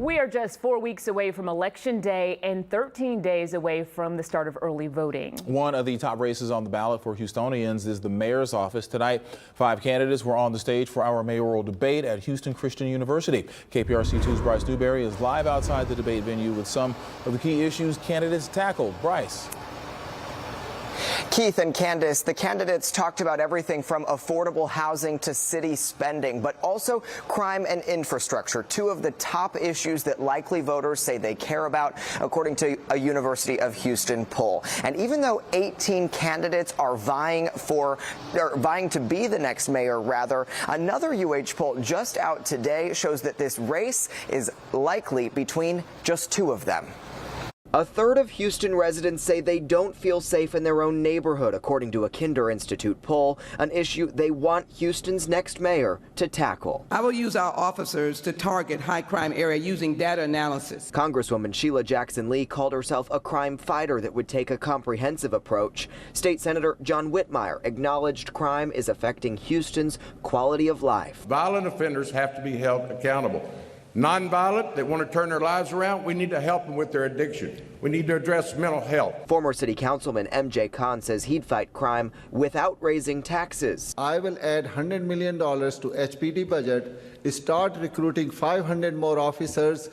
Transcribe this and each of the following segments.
We are just 4 weeks away from Election Day and 13 days away from the start of early voting. One of the top races on the ballot for Houstonians is the mayor's office. Tonight, 5 candidates were on the stage for our mayoral debate at Houston Christian University. KPRC 2's Bryce Newberry is live outside the debate venue with some of the key issues candidates tackled. Bryce. Keith and Candace, the candidates talked about everything from affordable housing to city spending, but also crime and infrastructure, 2 of the top issues that likely voters say they care about, according to a University of Houston poll. And even though 18 candidates are vying to be the next mayor, another UH poll just out today shows that this race is likely between just 2 of them. A third of Houston residents say they don't feel safe in their own neighborhood, according to a Kinder Institute poll, an issue they want Houston's next mayor to tackle. I will use our officers to target high crime area using data analysis. Congresswoman Sheila Jackson Lee called herself a crime fighter that would take a comprehensive approach. State Senator John Whitmire acknowledged crime is affecting Houston's quality of life. Violent offenders have to be held accountable. Nonviolent that want to turn their lives around, we need to help them with their addiction. We need to address mental health. Former City Councilman M.J. Khan says he'd fight crime without raising taxes. I will add $100 million to HPD budget, start recruiting 500 more officers,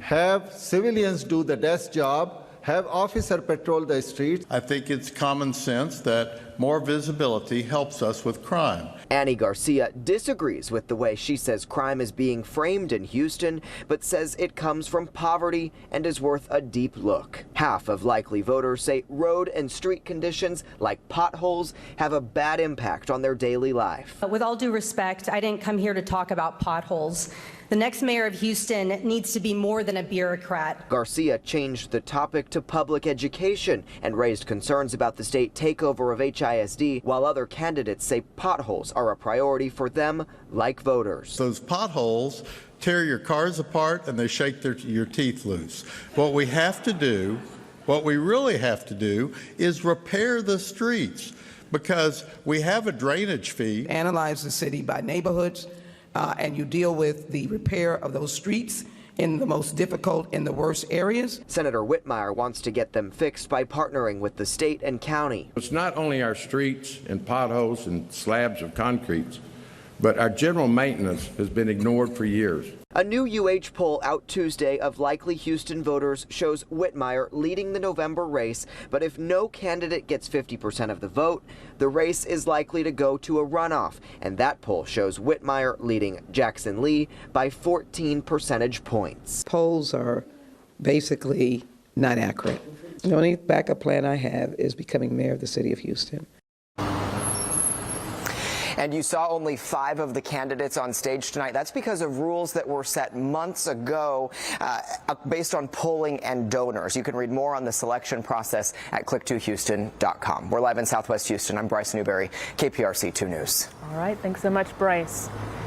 have civilians do the desk job, have officer patrol the streets. I think it's common sense that more visibility helps us with crime. Annie Garcia disagrees with the way she says crime is being framed in Houston, but says it comes from poverty and is worth a deep look. Half of likely voters say road and street conditions, like potholes, have a bad impact on their daily life. With all due respect, I didn't come here to talk about potholes. The next mayor of Houston needs to be more than a bureaucrat. Garcia changed the topic to public education and raised concerns about the state takeover of HISD, while other candidates say potholes are a priority for them, like voters. Those potholes tear your cars apart and they shake your teeth loose. What we really have to do is repair the streets, because we have a drainage fee. Analyze the city by neighborhoods, and you deal with the repair of those streets in the most difficult and the worst areas. Senator Whitmire wants to get them fixed by partnering with the state and county. It's not only our streets and potholes and slabs of concrete, but our general maintenance has been ignored for years. A new UH poll out Tuesday of likely Houston voters shows Whitmire leading the November race, but if no candidate gets 50% of the vote, the race is likely to go to a runoff, and that poll shows Whitmire leading Jackson Lee by 14 percentage points. Polls are basically not accurate. The only backup plan I have is becoming mayor of the city of Houston. And you saw only 5 of the candidates on stage tonight. That's because of rules that were set months ago based on polling and donors. You can read more on the selection process at click2houston.com. We're live in Southwest Houston. I'm Bryce Newberry, KPRC 2 News. All right. Thanks so much, Bryce.